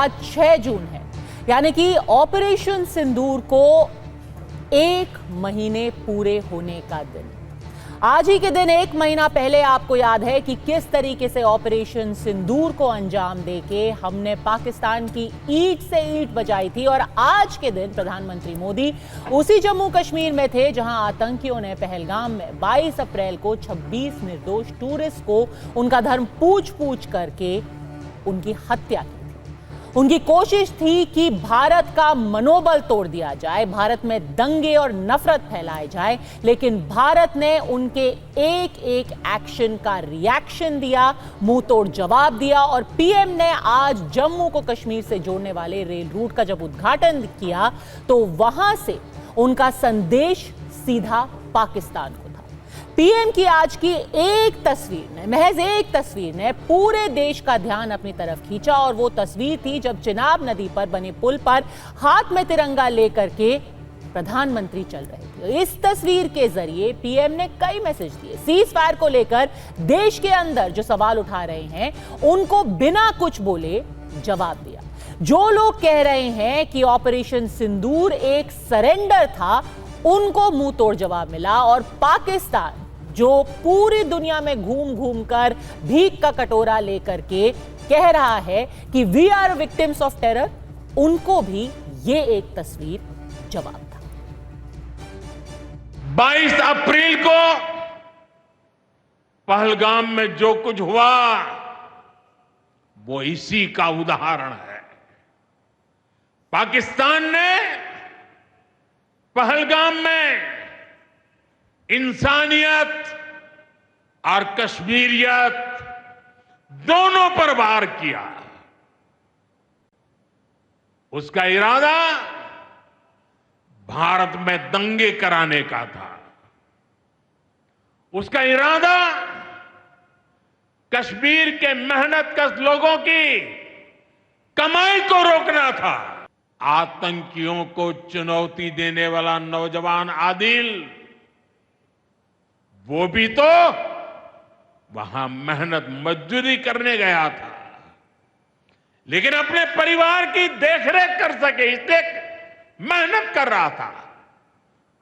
आज 6 जून है, यानी कि ऑपरेशन सिंदूर को 1 महीने पूरे होने का दिन। आज ही के दिन 1 महीना पहले आपको याद है कि किस तरीके से ऑपरेशन सिंदूर को अंजाम देके हमने पाकिस्तान की ईंट से ईंट बजाई थी। और आज के दिन प्रधानमंत्री मोदी उसी जम्मू कश्मीर में थे जहां आतंकियों ने पहलगाम में 22 अप्रैल को 26 निर्दोष टूरिस्ट को उनका धर्म पूछ करके उनकी हत्या की। उनकी कोशिश थी कि भारत का मनोबल तोड़ दिया जाए, भारत में दंगे और नफरत फैलाए जाए, लेकिन भारत ने उनके एक एक एक्शन का रिएक्शन दिया, मुंह तोड़ जवाब दिया। और पीएम ने आज जम्मू को कश्मीर से जोड़ने वाले रेल रूट का जब उद्घाटन किया तो वहां से उनका संदेश सीधा पाकिस्तान को। पीएम की आज की एक तस्वीर ने, महज एक तस्वीर ने पूरे देश का ध्यान अपनी तरफ खींचा। और वो तस्वीर थी जब चिनाब नदी पर बने पुल पर हाथ में तिरंगा लेकर के प्रधानमंत्री चल रहे थे। इस तस्वीर के जरिए पीएम ने कई मैसेज दिए। सीज फायर को लेकर देश के अंदर जो सवाल उठा रहे हैं उनको बिना कुछ बोले जवाब दिया। जो लोग कह रहे हैं कि ऑपरेशन सिंदूर एक सरेंडर था, उनको मुंह तोड़ जवाब मिला। और पाकिस्तान जो पूरी दुनिया में घूम कर भीख का कटोरा लेकर के कह रहा है कि we are victims of terror, उनको भी ये एक तस्वीर जवाब था। 22 अप्रैल को पहलगाम में जो कुछ हुआ वो इसी का उदाहरण है। पाकिस्तान ने पहलगाम में इंसानियत और कश्मीरियत दोनों पर वार किया। उसका इरादा भारत में दंगे कराने का था। उसका इरादा कश्मीर के मेहनतकश लोगों की कमाई को रोकना था। आतंकियों को चुनौती देने वाला नौजवान आदिल, वो भी तो वहां मेहनत मजदूरी करने गया था, लेकिन अपने परिवार की देखरेख कर सके इसलिए मेहनत कर रहा था।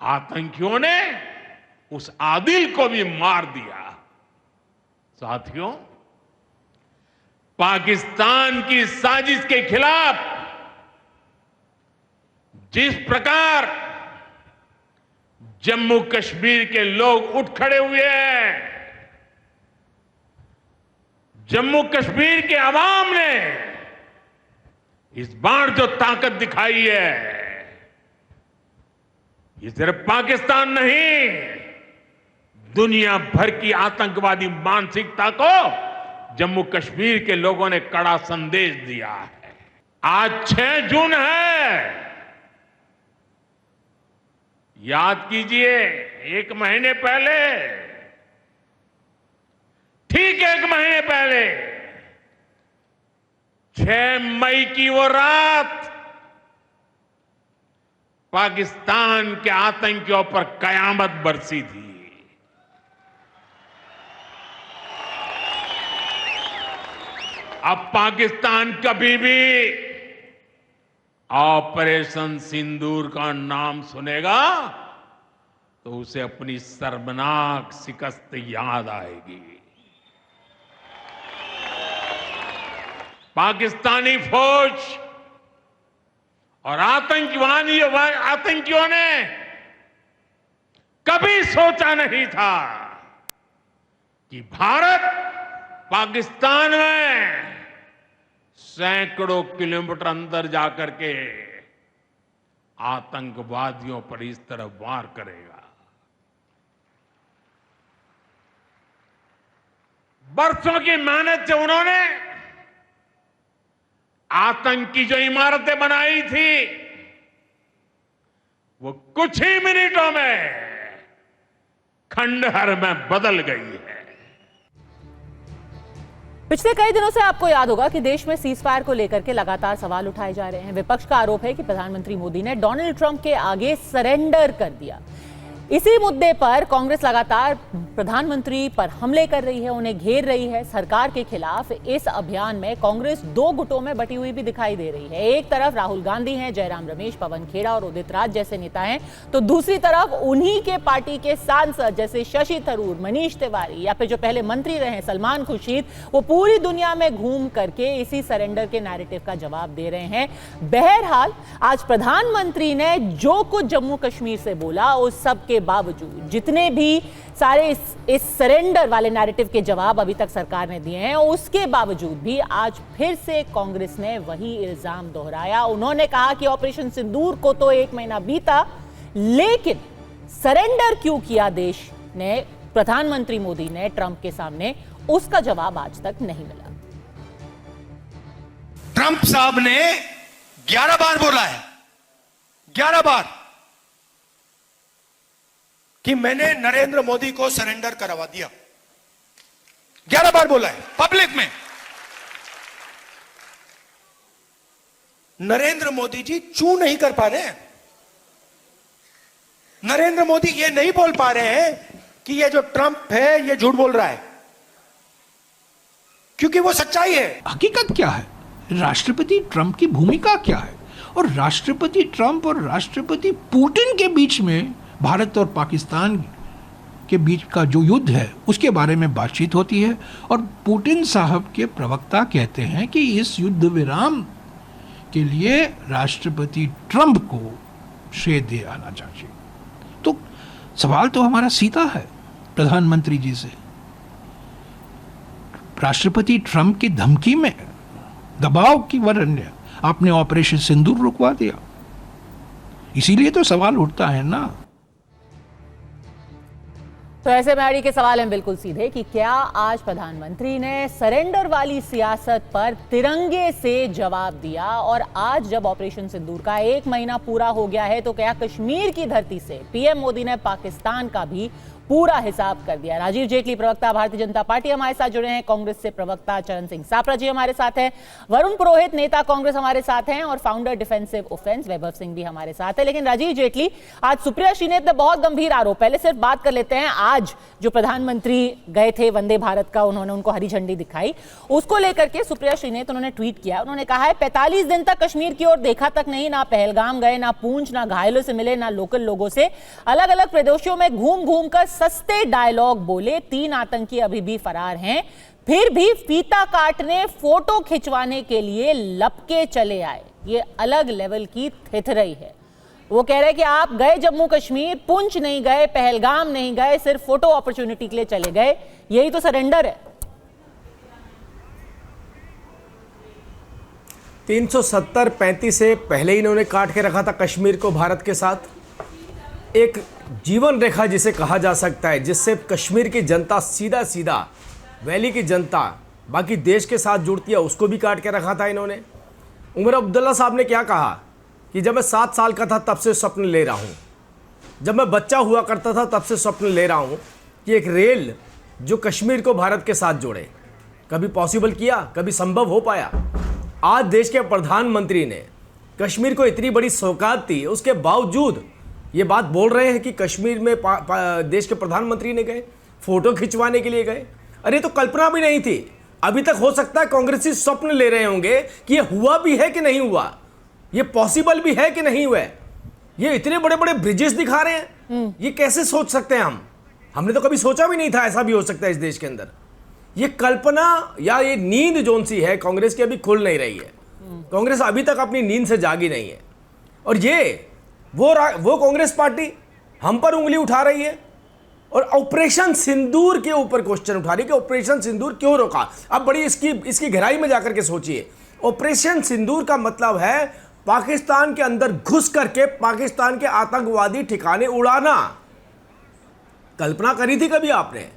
आतंकियों ने उस आदिल को भी मार दिया। साथियों, पाकिस्तान की साजिश के खिलाफ जिस प्रकार जम्मू कश्मीर के लोग उठ खड़े हुए हैं, जम्मू कश्मीर के अवाम ने इस बार जो ताकत दिखाई है, ये सिर्फ पाकिस्तान नहीं, दुनिया भर की आतंकवादी मानसिकता को जम्मू कश्मीर के लोगों ने कड़ा संदेश दिया है। आज 6 जून है। याद कीजिए, 1 महीने पहले, ठीक 1 महीने पहले 6 मई की वो रात पाकिस्तान के आतंकियों पर कयामत बरसी थी। अब पाकिस्तान कभी भी ऑपरेशन सिंदूर का नाम सुनेगा तो उसे अपनी शर्मनाक शिकस्त याद आएगी। पाकिस्तानी फौज और आतंकियों ने कभी सोचा नहीं था कि भारत पाकिस्तान में सैकड़ों किलोमीटर अंदर जाकर के आतंकवादियों पर इस तरह वार करेगा। बरसों की मेहनत से उन्होंने आतंक की जो इमारतें बनाई थी वो कुछ ही मिनटों में खंडहर में बदल गई है। पिछले कई दिनों से आपको याद होगा कि देश में सीज फायर को लेकर के लगातार सवाल उठाए जा रहे हैं। विपक्ष का आरोप है कि प्रधानमंत्री मोदी ने डोनाल्ड ट्रंप के आगे सरेंडर कर दिया। इसी मुद्दे पर कांग्रेस लगातार प्रधानमंत्री पर हमले कर रही है, उन्हें घेर रही है। सरकार के खिलाफ इस अभियान में कांग्रेस दो गुटों में बटी हुई भी दिखाई दे रही है। एक तरफ राहुल गांधी हैं, जयराम रमेश, पवन खेड़ा और उदित राज जैसे नेता हैं, तो दूसरी तरफ उन्हीं के पार्टी के सांसद जैसे शशि थरूर, मनीष तिवारी या फिर जो पहले मंत्री रहे सलमान खुर्शीद, वो पूरी दुनिया में घूम करके इसी सरेंडर के नैरेटिव का जवाब दे रहे हैं। बहरहाल आज प्रधानमंत्री ने जो कुछ जम्मू कश्मीर से बोला, उस सब के बावजूद जितने भी सारे इस सरेंडर वाले नैरेटिव के जवाब अभी तक सरकार ने दिए हैं, उसके बावजूद भी आज फिर से कांग्रेस ने वही इल्जाम दोहराया। उन्होंने कहा कि ऑपरेशन सिंदूर को तो 1 महीना बीता, लेकिन सरेंडर क्यों किया देश ने, प्रधानमंत्री मोदी ने ट्रंप के सामने, उसका जवाब आज तक नहीं मिला। ट्रंप साहब ने 11 बार बोला है, 11 बार, कि मैंने नरेंद्र मोदी को सरेंडर करवा दिया। 11 बार बोला है पब्लिक में। नरेंद्र मोदी जी चू नहीं कर पा रहे हैं। नरेंद्र मोदी ये नहीं बोल पा रहे हैं कि ये जो ट्रंप है ये झूठ बोल रहा है, क्योंकि वो सच्चाई है। हकीकत क्या है, राष्ट्रपति ट्रंप की भूमिका क्या है, और राष्ट्रपति ट्रंप और राष्ट्रपति पुतिन के बीच में भारत और पाकिस्तान के बीच का जो युद्ध है उसके बारे में बातचीत होती है, और पुतिन साहब के प्रवक्ता कहते हैं कि इस युद्ध विराम के लिए राष्ट्रपति ट्रंप को श्रेय दे आना चाहिए। तो सवाल तो हमारा सीधा है प्रधानमंत्री जी से। राष्ट्रपति ट्रंप की धमकी में, दबाव की वजह आपने ऑपरेशन सिंदूर रुकवा दिया, इसीलिए तो सवाल उठता है ना। तो ऐसे में अड़ी के सवाल हैं बिल्कुल सीधे कि क्या आज प्रधानमंत्री ने सरेंडर वाली सियासत पर तिरंगे से जवाब दिया, और आज जब ऑपरेशन सिंदूर का 1 महीना पूरा हो गया है, तो क्या कश्मीर की धरती से पीएम मोदी ने पाकिस्तान का भी पूरा हिसाब कर दिया? राजीव जेटली प्रवक्ता भारतीय जनता पार्टी हमारे साथ जुड़े हैं, कांग्रेस से प्रवक्ता चरण सिंह सापरा जी हमारे साथ हैं, वरुण पुरोहित नेता कांग्रेस हमारे साथ हैं, और फाउंडर डिफेंसिव ऑफेंस वैभव सिंह भी हमारे साथ है। लेकिन राजीव जेटली, आज सुप्रिया श्रीनेत ने बहुत गंभीर आरोप, पहले सिर्फ बात कर लेते हैं, आज जो प्रधानमंत्री गए थे वंदे भारत का, उन्होंने उनको हरी झंडी दिखाई, उसको लेकर के सुप्रिया श्रीनेत उन्होंने ट्वीट किया। उन्होंने कहा है 45 दिन तक कश्मीर की ओर देखा तक नहीं, ना पहलगाम गए, ना पूंछ, ना घायलों से मिले, ना लोकल लोगों से, अलग अलग प्रदेशों में घूम घूम कर सस्ते डायलॉग बोले, 3 आतंकी अभी भी फरार हैं, फिर भी फीता काटने, फोटो खिंचवाने के लिए लपके चले आए। ये अलग लेवल की थिथरई है। वो कह रहे हैं कि आप गए जम्मू कश्मीर, पुंछ नहीं गए, पहलगाम नहीं गए, सिर्फ फोटो अपॉर्चुनिटी के लिए चले गए, यही तो सरेंडर है। 370-35 से पहले ही इन्होंने काट के रखा था कश्मीर को भारत के साथ। एक जीवन रेखा जिसे कहा जा सकता है, जिससे कश्मीर की जनता सीधा सीधा वैली की जनता बाकी देश के साथ जुड़ती है, उसको भी काट के रखा था इन्होंने। उमर अब्दुल्ला साहब ने क्या कहा कि जब मैं 7 साल का था तब से स्वप्न ले रहा हूँ, जब मैं बच्चा हुआ करता था तब से स्वप्न ले रहा हूँ कि एक रेल जो कश्मीर को भारत के साथ जोड़े। कभी पॉसिबल किया, कभी संभव हो पाया? आज देश के प्रधानमंत्री ने कश्मीर को इतनी बड़ी सौगात दी, उसके बावजूद ये बात बोल रहे हैं कि कश्मीर में देश के प्रधानमंत्री ने गए, फोटो खिंचवाने के लिए गए। अरे तो कल्पना भी नहीं थी। अभी तक हो सकता है कांग्रेसी स्वप्न ले रहे होंगे कि ये हुआ भी है कि नहीं हुआ, ये पॉसिबल भी है कि नहीं हुआ। ये इतने बड़े बड़े ब्रिजेस दिखा रहे हैं, ये कैसे सोच सकते हैं? हमने तो कभी सोचा भी नहीं था ऐसा भी हो सकता है इस देश के अंदर। ये कल्पना या ये नींद जोन सी है कांग्रेस की, अभी खुल नहीं रही है। कांग्रेस अभी तक अपनी नींद से जागी नहीं है, और ये वो कांग्रेस पार्टी हम पर उंगली उठा रही है और ऑपरेशन सिंदूर के ऊपर क्वेश्चन उठा रही है कि ऑपरेशन सिंदूर क्यों रोका। अब बड़ी इसकी गहराई में जाकर के सोचिए। ऑपरेशन सिंदूर का मतलब है पाकिस्तान के अंदर घुस करके पाकिस्तान के आतंकवादी ठिकाने उड़ाना। कल्पना करी थी कभी आपने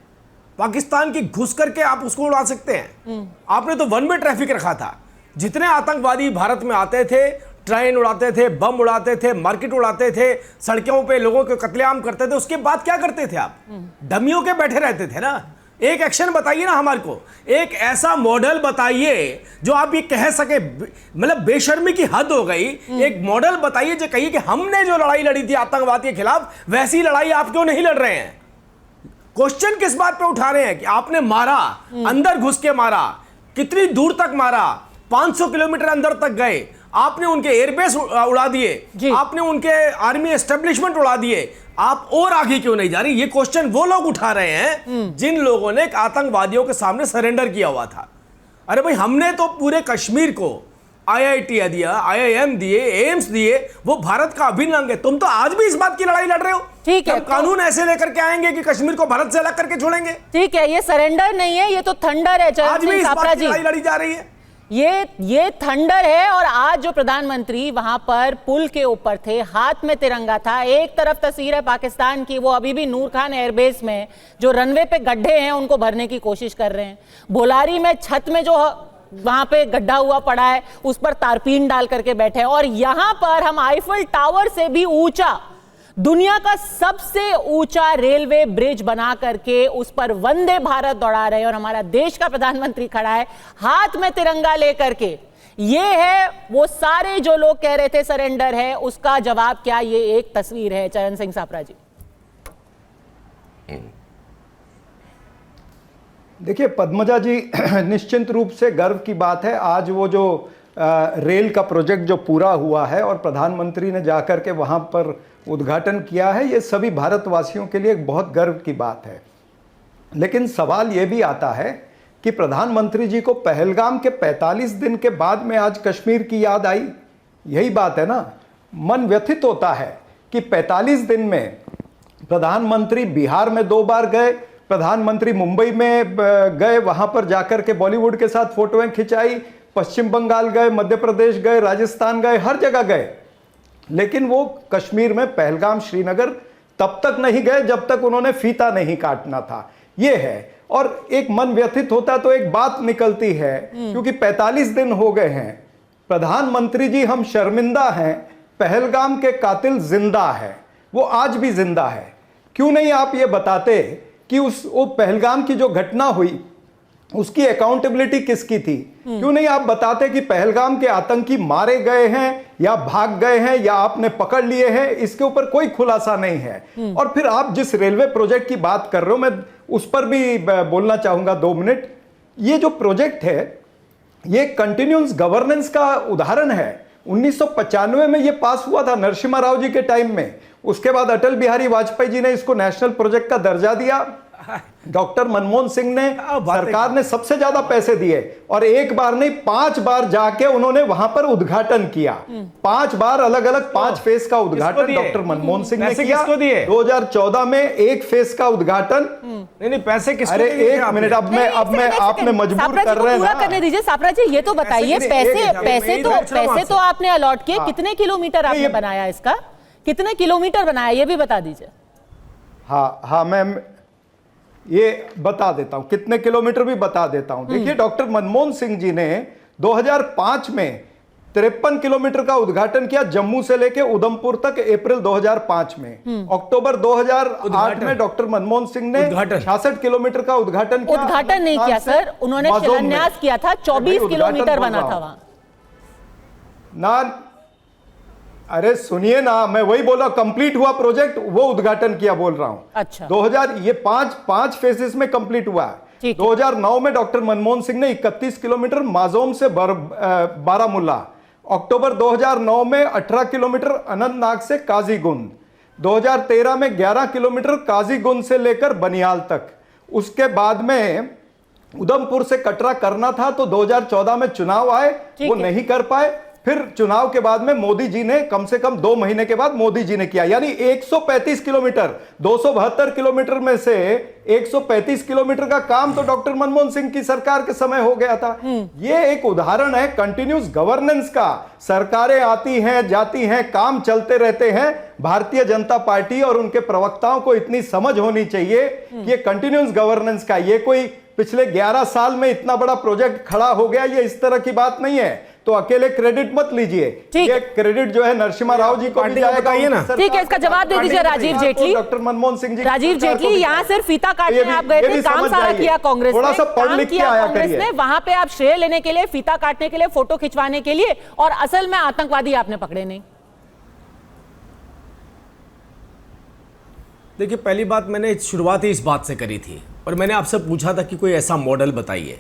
पाकिस्तान की घुस करके आप उसको उड़ा सकते हैं? आपने तो वन वे ट्रैफिक रखा था। जितने आतंकवादी भारत में आते थे, ट्रेन उड़ाते थे, बम उड़ाते थे, मार्केट उड़ाते थे, सड़कों पे लोगों को कत्लेआम करते थे, उसके बाद क्या करते थे आप? डमियों के बैठे रहते थे ना। एक एक्शन बताइए ना हमारे को, एक ऐसा मॉडल बताइए जो आप ये कह सके, मतलब बेशर्मी की हद हो गई। एक मॉडल बताइए जो कहिए कि हमने जो लड़ाई लड़ी थी आतंकवाद के खिलाफ, वैसी लड़ाई आप क्यों नहीं लड़ रहे हैं। क्वेश्चन किस बात पे उठा रहे हैं कि आपने मारा, अंदर घुस के मारा, कितनी दूर तक मारा, 500 किलोमीटर अंदर तक गए, आपने उनके एयरबेस उड़ा दिए, आपने उनके आर्मी एस्टेब्लिशमेंट उड़ा दिए, आप और आगे क्यों नहीं जा रही। ये क्वेश्चन वो लोग उठा रहे हैं जिन लोगों ने आतंकवादियों के सामने सरेंडर किया हुआ था। अरे भाई, हमने तो पूरे कश्मीर को IIT दिया, IIM दिए, एम्स दिए, वो भारत का अभिन्न अंग है। तुम तो आज भी इस बात की लड़ाई लड़ रहे हो। ठीक है, कानून ऐसे लेकर के आएंगे कि कश्मीर को भारत से अलग करके छोड़ेंगे। ठीक है, ये सरेंडर नहीं है, ये तो थंडर है। आज भी इस बात की लड़ाई लड़ी जा रही है। ये थंडर है। और आज जो प्रधानमंत्री वहां पर पुल के ऊपर थे, हाथ में तिरंगा था, एक तरफ तस्वीर है पाकिस्तान की, वो अभी भी नूर खान एयरबेस में जो रनवे पे गड्ढे हैं उनको भरने की कोशिश कर रहे हैं। बोलारी में छत में जो वहां पे गड्ढा हुआ पड़ा है उस पर तारपीन डाल करके बैठे हैं। और यहां पर हम आईफल टावर से भी ऊंचा, दुनिया का सबसे ऊंचा रेलवे ब्रिज बना करके उस पर वंदे भारत दौड़ा रहे हैं। और हमारा देश का प्रधानमंत्री खड़ा है हाथ में तिरंगा लेकर के। ये है वो सारे जो लोग कह रहे थे सरेंडर है, उसका जवाब क्या ये एक तस्वीर है। चरण सिंह सापरा जी, देखिए पद्मजा जी, निश्चित रूप से गर्व की बात है। आज वो जो रेल का प्रोजेक्ट जो पूरा हुआ है और प्रधानमंत्री ने जाकर के वहाँ पर उद्घाटन किया है, ये सभी भारतवासियों के लिए एक बहुत गर्व की बात है। लेकिन सवाल ये भी आता है कि प्रधानमंत्री जी को पहलगाम के 45 दिन के बाद में आज कश्मीर की याद आई। यही बात है ना, मन व्यथित होता है कि 45 दिन में प्रधानमंत्री बिहार में 2 बार गए, प्रधानमंत्री मुंबई में गए, वहां पर जाकर के बॉलीवुड के साथ फोटोएं खिंचाई, पश्चिम बंगाल गए, मध्य प्रदेश गए, राजस्थान गए, हर जगह गए। लेकिन वो कश्मीर में पहलगाम श्रीनगर तब तक नहीं गए जब तक उन्होंने फीता नहीं काटना था। ये है। और एक मन व्यथित होता तो एक बात निकलती है, क्योंकि 45 दिन हो गए हैं। प्रधानमंत्री जी, हम शर्मिंदा हैं, पहलगाम के कातिल जिंदा है, वो आज भी जिंदा है। क्यों नहीं आप ये बताते कि वो पहलगाम की जो घटना हुई उसकी अकाउंटेबिलिटी किसकी थी? क्यों नहीं आप बताते कि पहलगाम के आतंकी मारे गए हैं या भाग गए हैं या आपने पकड़ लिए हैं? इसके ऊपर कोई खुलासा नहीं है। और फिर आप जिस रेलवे प्रोजेक्ट की बात कर रहे हो, मैं उस पर भी बोलना चाहूंगा 2 मिनट। ये जो प्रोजेक्ट है ये कंटिन्यूअस गवर्नेंस का उदाहरण है। 1995 में ये पास हुआ था नरसिम्हा राव जी के टाइम में। उसके बाद अटल बिहारी वाजपेयी जी ने इसको नेशनल प्रोजेक्ट का दर्जा दिया। डॉक्टर मनमोहन सिंह ने, सरकार ने सबसे ज्यादा पैसे दिए और एक बार नहीं 5 बार जाके उन्होंने वहां पर उद्घाटन किया। 5 बार अलग अलग 5 फेस का उद्घाटन डॉक्टर मनमोहन सिंह ने किया। 2014 में 1 फेस का उद्घाटन। नहीं, पैसे किसको अरे एक मिनट, अब मैं आपने मजबूर कर रहे हैं पूरा करने दीजिए। सापरा जी, ये तो बताइए, पैसे तो आपने अलॉट किए, कितने किलोमीटर आपने बनाया इसका, कितने किलोमीटर बनाया ये भी बता दीजिए। हाँ, मैं ये बता देता हूं, कितने किलोमीटर भी बता देता हूं। देखिए, डॉक्टर मनमोहन सिंह जी ने 2005 में 53 किलोमीटर का उद्घाटन किया, जम्मू से लेके उधमपुर तक, अप्रैल 2005 में। अक्टूबर 2008 में डॉक्टर मनमोहन सिंह ने 66 किलोमीटर का उद्घाटन किया। उद्घाटन नहीं किया सर, उन्होंने शिलान्यास किया था, 24 किलोमीटर बना था वहां ना। अरे सुनिए ना, मैं वही बोला, कंप्लीट हुआ प्रोजेक्ट, वो उद्घाटन किया बोल रहा हूं। अच्छा, 2000 ये 5 फेजेस में कंप्लीट हुआ है। 2009 में डॉक्टर मनमोहन सिंह ने 31 किलोमीटर माजोम से बारामुल्ला। अक्टूबर 2009 में 18 किलोमीटर अनंतनाग से काजीगुंड। 2013 में 11 किलोमीटर काजीगुंड से लेकर बनियाल तक। उसके बाद में उधमपुर से कटरा करना था, तो 2014 में चुनाव आए, वो नहीं कर पाए। फिर चुनाव के बाद में मोदी जी ने, कम से कम 2 महीने के बाद मोदी जी ने किया। यानी 135 किलोमीटर, 272 किलोमीटर में से 135 किलोमीटर का काम तो डॉक्टर मनमोहन सिंह की सरकार के समय हो गया था। ये एक उदाहरण है कंटिन्यूअस गवर्नेंस का। सरकारें आती हैं, जाती हैं, काम चलते रहते हैं। भारतीय जनता पार्टी और उनके प्रवक्ताओं को इतनी समझ होनी चाहिए कि ये कंटिन्यूअस गवर्नेंस का, ये कोई पिछले 11 साल में इतना बड़ा प्रोजेक्ट खड़ा हो गया, ये इस तरह की बात नहीं है। तो अकेले क्रेडिट मत लीजिए, ठीक ये क्रेडिट जो है नरसिम्हा राव जी को भी पार्टी को जाएगा, बताइए ना। ठीक है, इसका जवाब दे दीजिए राजीव जेटली। डॉक्टर मनमोहन सिंह जी, राजीव जेटली, यहाँ सिर्फ फीता काटने आप गए थे, काम सारा किया कांग्रेस ने, थोड़ा सा पढ़ काम लिख के किया आया कांग्रेस करिए। ने, वहां पे आप श्रेय लेने के लिए, फीता काटने के लिए, फोटो खिंचवाने के लिए, और असल में आतंकवादी आपने पकड़े नहीं। देखिए, पहली बात मैंने शुरुआत ही इस बात से करी थी और मैंने आपसे पूछा था कि कोई ऐसा मॉडल बताइए।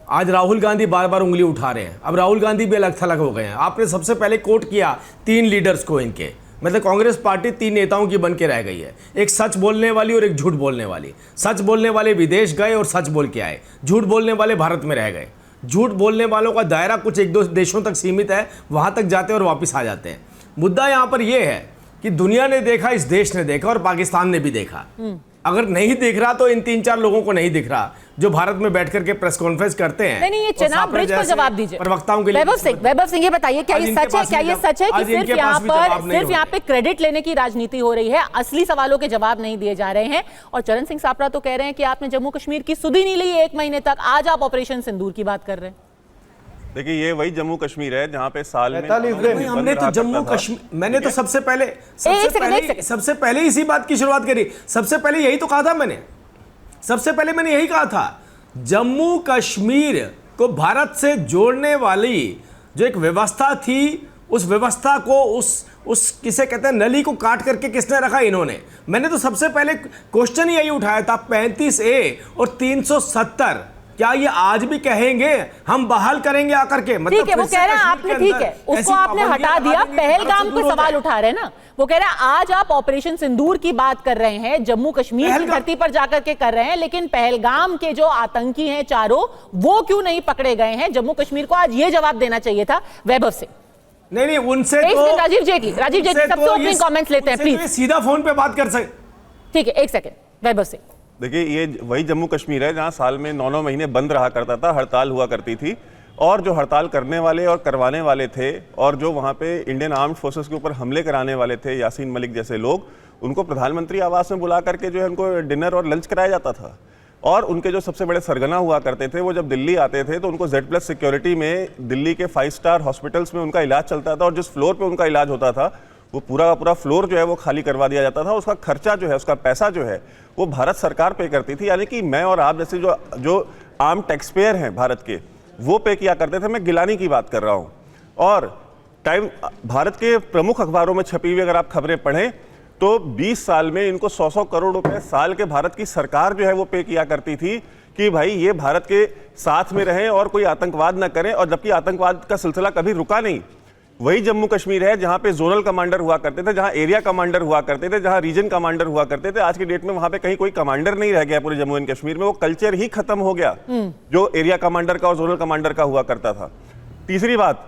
आज राहुल गांधी बार बार उंगली उठा रहे हैं, अब राहुल गांधी भी अलग थलग हो गए हैं। आपने सबसे पहले कोट किया 3 लीडर्स को, इनके मतलब कांग्रेस पार्टी 3 नेताओं की बन के रह गई है, एक सच बोलने वाली और एक झूठ बोलने वाली। सच बोलने वाले विदेश गए और सच बोल के आए, झूठ बोलने वाले भारत में रह गए। झूठ बोलने वालों का दायरा कुछ 1-2 देशों तक सीमित है, वहां तक जाते हैं और वापस आ जाते हैं। मुद्दा यहां पर यह है कि दुनिया ने देखा, इस देश ने देखा और पाकिस्तान ने भी देखा। अगर नहीं दिख रहा तो इन 3-4 लोगों को नहीं दिख रहा जो भारत में बैठ करके प्रेस कॉन्फ्रेंस करते हैं। नहीं, ये चेनाब ब्रिज पर जवाब दीजिए। प्रवक्ताओं के लिए वैभव सिंह, ये बताइए, क्या ये सच है, क्या ये सच है कि सिर्फ यहाँ पे क्रेडिट लेने की राजनीति हो रही है, असली सवालों के जवाब नहीं दिए जा रहे हैं? और चरण सिंह सापरा तो कह रहे हैं कि आपने जम्मू कश्मीर की सुधी नहीं ली 1 महीने तक, आज आप ऑपरेशन सिंदूर की बात कर रहे हैं। देखिए, ये वही जम्मू कश्मीर है जहां पे साल में हमने तो जम्मू कश्मीर, मैंने तो सबसे पहले इसी बात की शुरुआत करी। सबसे पहले यही तो कहा था मैंने, सबसे पहले मैंने यही कहा था, जम्मू कश्मीर को भारत से जोड़ने वाली जो एक व्यवस्था थी, उस व्यवस्था को उस किसे कहते हैं नली को काट करके किसने रखा? इन्होंने। मैंने तो सबसे पहले क्वेश्चन यही उठाया था, 35A और 370 क्या ये आज भी कहेंगे हम बहाल करेंगे आकर के? मतलब ठीक है, वो कह रहे हैं आपने, ठीक है, उसको आपने हटा दिया, पहलगाम को सवाल उठा रहे हैं ना। वो कह रहे हैं आज आप ऑपरेशन सिंदूर की बात कर रहे हैं, जम्मू कश्मीर की धरती पर जाकर के कर रहे हैं, लेकिन पहलगाम के जो आतंकी हैं चारों, वो क्यों नहीं पकड़े गए हैं? जम्मू कश्मीर को आज ये जवाब देना चाहिए था वैभव से। नहीं, उनसे तो राजीव जेटली सबसे ओपनिंग कमेंट्स लेते हैं, प्लीज। सीधा फोन पे बात कर सकते। ठीक है, 1 सेकंड, वैभव सिंह। देखिए, ये वही जम्मू कश्मीर है जहां साल में 9-9 महीने बंद रहा करता था, हड़ताल हुआ करती थी, और जो हड़ताल करने वाले और करवाने वाले थे और जो वहां पे इंडियन आर्म्ड फोर्सेस के ऊपर हमले कराने वाले थे, यासीन मलिक जैसे लोग, उनको प्रधानमंत्री आवास में बुला करके जो है उनको डिनर और लंच कराया जाता था। और उनके जो सबसे बड़े सरगना हुआ करते थे, वो जब दिल्ली आते थे तो उनको Z+ सिक्योरिटी में दिल्ली के 5 स्टार हॉस्पिटल्स में उनका इलाज चलता था, और जिस फ्लोर पे उनका इलाज होता था वो पूरा का पूरा फ्लोर जो है वो खाली करवा दिया जाता था। उसका खर्चा जो है, उसका पैसा जो है, वो भारत सरकार पे करती थी। यानी कि मैं और आप जैसे जो आम टैक्स पेयर हैं भारत के, वो पे किया करते थे। मैं गिलानी की बात कर रहा हूँ। और टाइम भारत के प्रमुख अखबारों में छपी हुई अगर आप खबरें पढ़ें तो 20 साल में इनको 100-100 करोड़ रुपए साल के भारत की सरकार जो है वो पे किया करती थी कि भाई ये भारत के साथ में रहें और कोई आतंकवाद न करें। और जबकि आतंकवाद का सिलसिला कभी रुका नहीं। वही जम्मू कश्मीर है जहां पे जोनल कमांडर हुआ करते थे, जहां एरिया कमांडर हुआ करते थे, जहां रीजन कमांडर हुआ करते थे। आज की डेट में वहां पे कहीं कोई कमांडर नहीं रह गया पूरे जम्मू एंड कश्मीर में, वो कल्चर ही खत्म हो गया जो एरिया कमांडर का और जोनल कमांडर का हुआ करता था। तीसरी बात,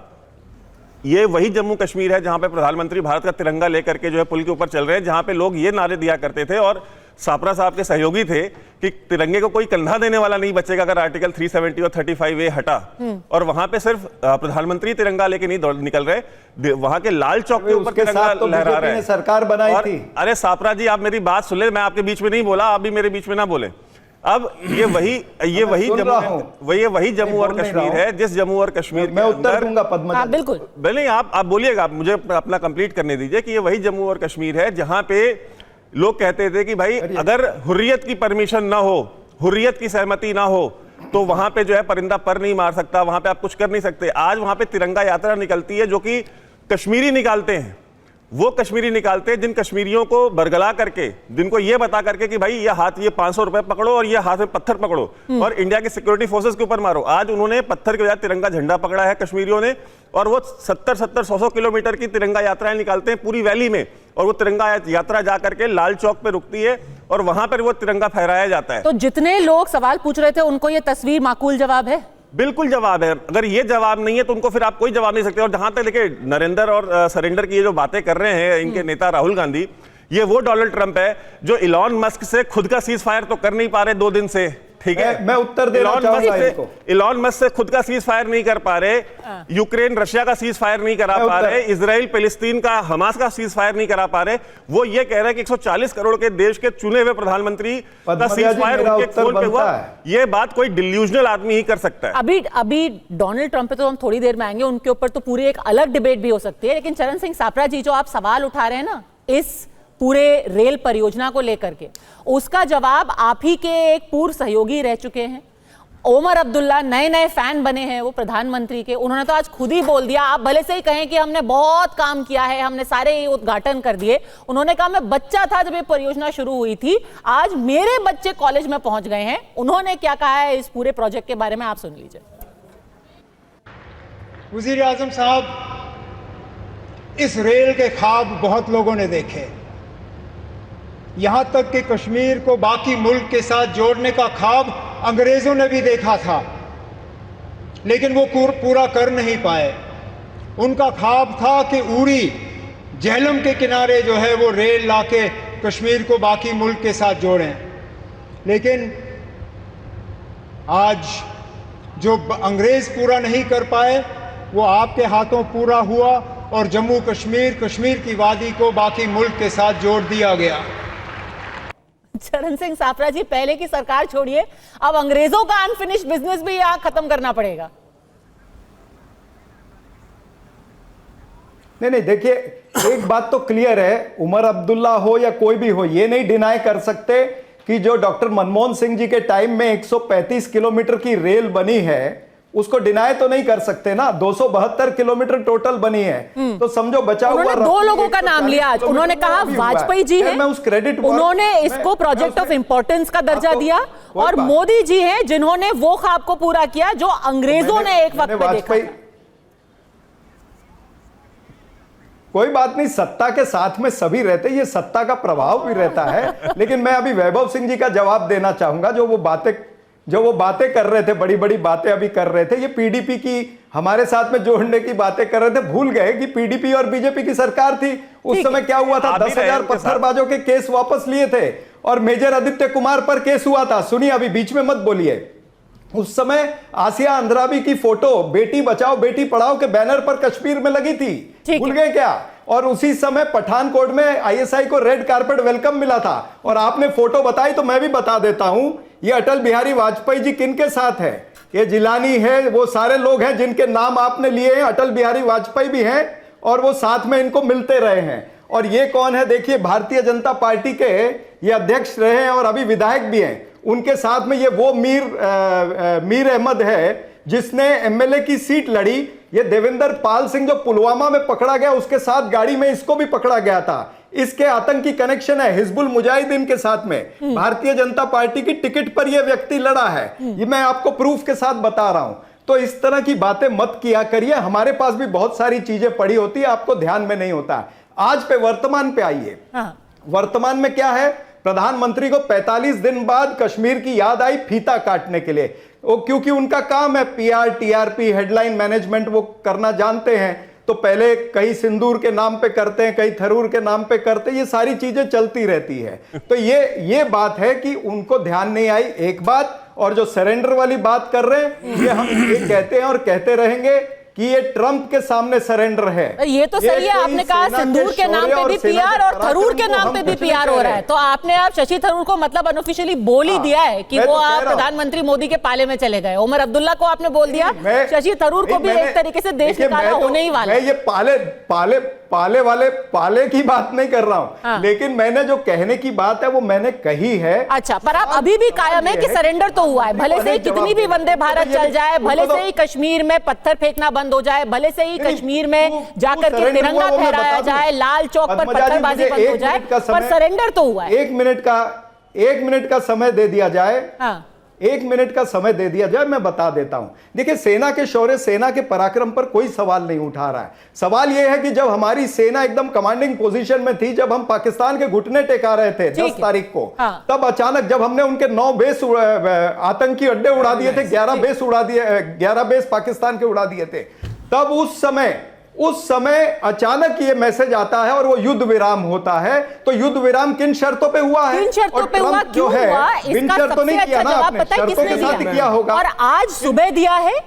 ये वही जम्मू कश्मीर है जहां पे प्रधानमंत्री भारत का तिरंगा लेकर के जो है पुल के ऊपर चल रहे हैं, जहां पे लोग ये नारे दिया करते थे और सापरा साहब के सहयोगी थे कि तिरंगे को कोई कंधा देने वाला नहीं बचेगा अगर आर्टिकल 370 और 35A हटा। और वहां पे सिर्फ प्रधानमंत्री तिरंगा लेके नहीं निकल रहे, वहां के लाल चौक के ऊपर तिरंगा लहरा रहे हैं। सरकार बनाई थी। अरे सापरा जी, आप मेरी बात सुन ले, मैं आपके बीच में नहीं बोला, आप भी मेरे बीच में ना बोले। अब ये वही जम्मू और कश्मीर है जिस जम्मू और कश्मीर मैं उत्तर दूंगा पद्मा जी। बिल्कुल, नहीं, आप बोलिएगा, आप मुझे अपना कंप्लीट करने दीजिए कि ये वही जम्मू और कश्मीर है जहां पे लोग कहते थे कि भाई अगर हुर्रियत की परमिशन ना हो, हुर्रियत की सहमति ना हो, तो वहां पे जो है परिंदा पर नहीं मार सकता, वहां पे आप कुछ कर नहीं सकते। आज वहां पे तिरंगा यात्रा निकलती है जो कि कश्मीरी निकालते हैं, वो कश्मीरी निकालते हैं जिन कश्मीरियों को बरगला करके, जिनको ये बता करके कि भाई ये हाथ, ये 500 रुपए पकड़ो और ये हाथ में पत्थर पकड़ो और इंडिया की सिक्योरिटी फोर्सेस के ऊपर मारो। आज उन्होंने पत्थर के बजाय तिरंगा झंडा पकड़ा है कश्मीरियों ने, और वो 70-100 किलोमीटर की तिरंगा यात्राएं निकालते हैं पूरी वैली में, और वो तिरंगा यात्रा जा करके लाल चौक पे रुकती है और वहां पर वो तिरंगा फहराया जाता है। तो जितने लोग सवाल पूछ रहे थे उनको ये तस्वीर माकूल जवाब है? बिल्कुल जवाब है। अगर ये जवाब नहीं है तो उनको फिर आप कोई जवाब नहीं सकते। और जहां तक देखिए नरेंद्र और सरेंडर की ये जो बातें कर रहे हैं इनके नेता राहुल गांधी, ये वो डोनाल्ड ट्रंप है जो इलॉन मस्क से खुद का सीज फायर तो कर नहीं पा रहे 2 दिन से, ठीक है, मैं उत्तर देना चाहूंगा इनको। इलॉन मस्क से खुद का सीज फायर नहीं कर पा रहे, यूक्रेन रशिया का सीज फायर नहीं करा पा रहे, इजराइल फिलिस्तीन का हमास का सीज फायर नहीं करा पा रहे, वो ये कह रहे हैं कि 140 करोड़ के देश के चुने हुए प्रधानमंत्री का सीज फायर उनके फोन पे हुआ। ये बात कोई डिल्यूजनल आदमी ही कर सकता है। अभी डोनाल्ड ट्रंप पे तो हम थोड़ी देर में आएंगे, उनके ऊपर तो पूरी एक अलग डिबेट भी हो सकती है, लेकिन चरण सिंह सापरा जी जो आप सवाल उठा रहे हैं ना इस पूरे रेल परियोजना को लेकर के, उसका जवाब आप ही के एक पूर्व सहयोगी रह चुके हैं ओमर अब्दुल्ला, नए फैन बने हैं वो प्रधानमंत्री के। उन्होंने तो आज खुद ही बोल दिया, आप भले से ही कहें कि हमने बहुत काम किया है, हमने सारे उद्घाटन कर दिए, उन्होंने कहा मैं बच्चा था जब ये परियोजना शुरू हुई थी, आज मेरे बच्चे कॉलेज में पहुंच गए हैं। उन्होंने क्या कहा है इस पूरे प्रोजेक्ट के बारे में, आप सुन लीजिए। वज़ीर आज़म साहब, इस रेल के ख्वाब बहुत लोगों ने देखे, यहां तक कि कश्मीर को बाकी मुल्क के साथ जोड़ने का ख्वाब अंग्रेजों ने भी देखा था, लेकिन वो पूरा कर नहीं पाए। उनका ख्वाब था कि उरी झेलम के किनारे जो है वो रेल लाके कश्मीर को बाकी मुल्क के साथ जोड़ें, लेकिन आज जो अंग्रेज पूरा नहीं कर पाए वो आपके हाथों पूरा हुआ और जम्मू कश्मीर की वादी को बाकी मुल्क के साथ जोड़ दिया गया। चरण सिंह सापरा जी, पहले की सरकार छोड़िए, अब अंग्रेजों का अनफिनिश्ड बिजनेस भी यहां खत्म करना पड़ेगा। नहीं, देखिए एक बात तो क्लियर है, उमर अब्दुल्ला हो या कोई भी हो, ये नहीं डिनाई कर सकते कि जो डॉक्टर मनमोहन सिंह जी के टाइम में 135 किलोमीटर की रेल बनी है उसको डिनाई तो नहीं कर सकते ना। 272 किलोमीटर टोटल बनी है, तो समझो बचा हुआ। उन्होंने दो लोगों का नाम लिया आज, उन्होंने कहा वाजपेयी जी हैं, मैं उस क्रेडिट, उन्होंने इसको प्रोजेक्ट ऑफ इंपॉर्टेंस का दर्जा दिया, और मोदी जी हैं जिन्होंने वो ख्वाब को पूरा किया जो अंग्रेजों ने एक वक्त पे देखा था। कोई बात नहीं, सत्ता के साथ में सभी रहते, ये सत्ता का प्रभाव भी रहता है। लेकिन मैं अभी वैभव सिंह जी का जवाब देना चाहूंगा, जो वो बातें कर रहे थे, बड़ी बड़ी बातें अभी कर रहे थे, ये पीडीपी की हमारे साथ में जोड़ने की बातें कर रहे थे, भूल गए कि पीडीपी और बीजेपी की सरकार थी। उस समय क्या हुआ था, 10,000 पत्थरबाजों के केस वापस लिए थे और मेजर आदित्य कुमार पर केस हुआ था। सुनिए, अभी बीच में मत बोलिए। उस समय आसिया अंद्राबी की फोटो बेटी बचाओ बेटी पढ़ाओ के बैनर पर कश्मीर में लगी थी, भूल गए क्या? और उसी समय पठानकोट में आईएसआई को रेड कारपेट वेलकम मिला था। और आपने फोटो बताई तो मैं भी बता देता हूं, ये अटल बिहारी वाजपेयी जी किनके साथ है? ये जिलानी है, वो सारे लोग हैं जिनके नाम आपने लिए हैं, अटल बिहारी वाजपेयी भी हैं और वो साथ में इनको मिलते रहे हैं। और ये कौन है? देखिए, भारतीय जनता पार्टी के ये अध्यक्ष रहे हैं और अभी विधायक भी हैं। उनके साथ में ये वो मीर अहमद है जिसने एमएलए की सीट लड़ी। ये देवेंद्र पाल सिंह जो पुलवामा में पकड़ा गया, उसके साथ गाड़ी में इसको भी पकड़ा गया था। इसके आतंकी कनेक्शन है हिजबुल मुजाहिदीन के साथ में। भारतीय जनता पार्टी की टिकट पर यह व्यक्ति लड़ा है, ये मैं आपको प्रूफ के साथ बता रहा हूं। तो इस तरह की बातें मत किया करिए, हमारे पास भी बहुत सारी चीजें पड़ी होती है, आपको ध्यान में नहीं होता। आज पे वर्तमान पे आइए। वर्तमान में क्या है? प्रधानमंत्री को 45 दिन बाद कश्मीर की याद आई फीता काटने के लिए, वो क्योंकि उनका काम है पीआर, टीआरपी, हेडलाइन मैनेजमेंट वो करना जानते हैं। तो पहले कहीं सिंदूर के नाम पे करते हैं, कहीं थरूर के नाम पे करते हैं, ये सारी चीजें चलती रहती है। तो ये बात है कि उनको ध्यान नहीं आई, एक बात। और जो सरेंडर वाली बात कर रहे हैं, ये हम ये कहते हैं और कहते रहेंगे कि ये ट्रंप के सामने सरेंडर है। ये तो सही है, आपने कहा सिंदूर के नाम पे भी पीआर और थरूर के नाम पे भी पीआर हो रहा है, तो आपने आप शशि थरूर को मतलब अनऑफिशियली बोल ही दिया है कि वो आप प्रधानमंत्री मोदी के पाले में चले गए। उमर अब्दुल्ला को आपने बोल दिया, शशि थरूर को भी एक तरीके से देश निकाला होने ही वाला। मैं ये पाले की बात नहीं कर रहा हूं, लेकिन मैंने जो कहने की बात है वो मैंने कही है। अच्छा, पर आप अभी भी कायम है कि सरेंडर तो हुआ है, भले से ही कितनी भी वंदे भारत चल जाए, भले से ही कश्मीर में पत्थर फेंकना बंद हो जाए, भले से ही कश्मीर में जाकर के तिरंगा फहराया जाए, लाल चौक पर पत्थरबाजी बंद हो जाए, पर सरेंडर तो हुआ है। 1 मिनट का समय दे दिया जाए। 1 मिनट का समय दे दिया जाए, मैं बता देता हूं। देखिए, सेना के शौर्य, सेना के पराक्रम पर कोई सवाल नहीं उठा रहा है। सवाल यह है कि जब हमारी सेना एकदम कमांडिंग पोजीशन में थी, जब हम पाकिस्तान के घुटने टेका रहे थे 10 तारीख को, तब अचानक जब हमने उनके 9 बेस आतंकी अड्डे उड़ा दिए थे, 11 बेस पाकिस्तान के उड़ा दिए थे, तब उस समय अचानक ये मैसेज आता है और वो युद्ध विराम होता है। तो युद्ध विराम किन शर्तों पे हुआ है? किन शर्तों और पे हुआ, ट्रंप जो क्यों है, हुआ, बिन इसका शर्त तो नहीं सबसे किया अच्छा ना जवाब आपने, पता है शर्तों किसने के साथ ही दिया? किया होगा। और आज सुबह दिया है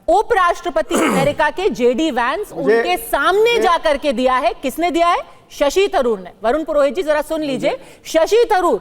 उपराष्ट्रपति अमेरिका के जेडी वैंस, उनके सामने जाकर के दिया है। किसने दिया है? शशि थरूर ने। वरुण पुरोहित जी जरा सुन लीजिए, शशि थरूर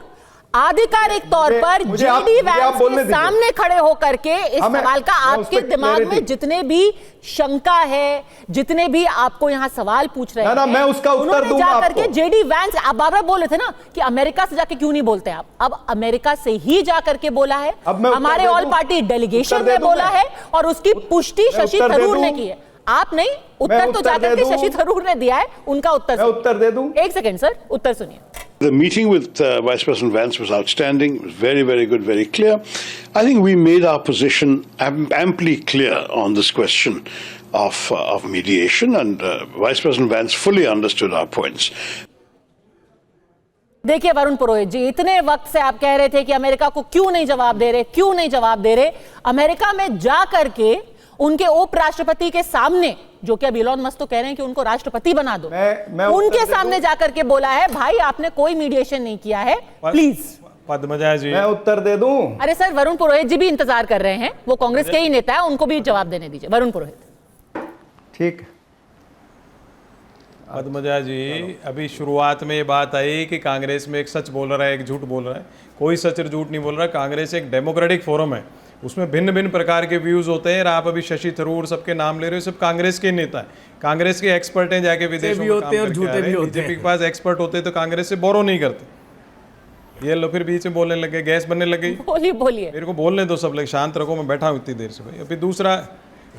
आधिकारिक तौर पर जेडी वैंस के सामने खड़े होकर के इस सवाल का, आपके दिमाग में जितने भी शंका है, जितने भी आपको यहां सवाल पूछ रहे हैं, मैं उसका उत्तर दूंगा आपको। जाकर के जेडी वैंस, आप बार बार बोल रहे थे ना कि अमेरिका से जाके क्यों नहीं बोलते आप, अब अमेरिका से ही जाकर के बोला है, हमारे ऑल पार्टी डेलीगेशन ने बोला है और उसकी पुष्टि शशि थरूर ने की है। आप नहीं, उत्तर तो जाकर के शशि थरूर ने दिया है, उनका उत्तर दे दूं। एक सेकंड सर, उत्तर सुनिए। The meeting with Vice President Vance was outstanding. It was very, very good, very clear. I think we made our position amply clear on this question of mediation, and Vice President Vance fully understood our points. देखिए वरुण पुरोहित जी, इतने वक्त से आप कह रहे थे कि America को क्यों नहीं जवाब दे रहे, क्यों नहीं जवाब दे रहे। अमेरिका में जा करके उनके उपराष्ट्रपति के सामने, जो कि अब इलॉन मस्क तो कह रहे हैं कि उनको राष्ट्रपति बना दो, मैं उनके सामने जाकर के बोला है भाई आपने कोई मीडिएशन नहीं किया है, प्लीज। पद्मजा जी, मैं उत्तर दे दूं। अरे सर, वरुण पुरोहित जी भी इंतजार कर रहे हैं, वो कांग्रेस के ही नेता है, उनको भी जवाब देने दीजिए। वरुण पुरोहित। ठीक। पद्मजा जी, अभी शुरुआत में ये बात आई कि कांग्रेस में एक सच बोल रहा है, एक झूठ बोल रहा है। कोई सच और झूठ नहीं बोल रहा। कांग्रेस एक डेमोक्रेटिक फोरम है, उसमें भिन्न भिन्न प्रकार के व्यूज होते हैं। आप अभी शशि थरूर सबके नाम ले रहे हो, सब कांग्रेस के नेता है, कांग्रेस के एक्सपर्ट हैं, जाके विदेशों में काम करके आ रहे हैं। बीजेपी के पास एक्सपर्ट होते तो कांग्रेस से बोरो नहीं करते। ये लो फिर बीच में बोलने लगे, गैस बनने लग गई। बोलिए मेरे को बोलने दो सब लोग, शांत रखो, मैं बैठा हूँ इतनी देर से भाई। अभी दूसरा,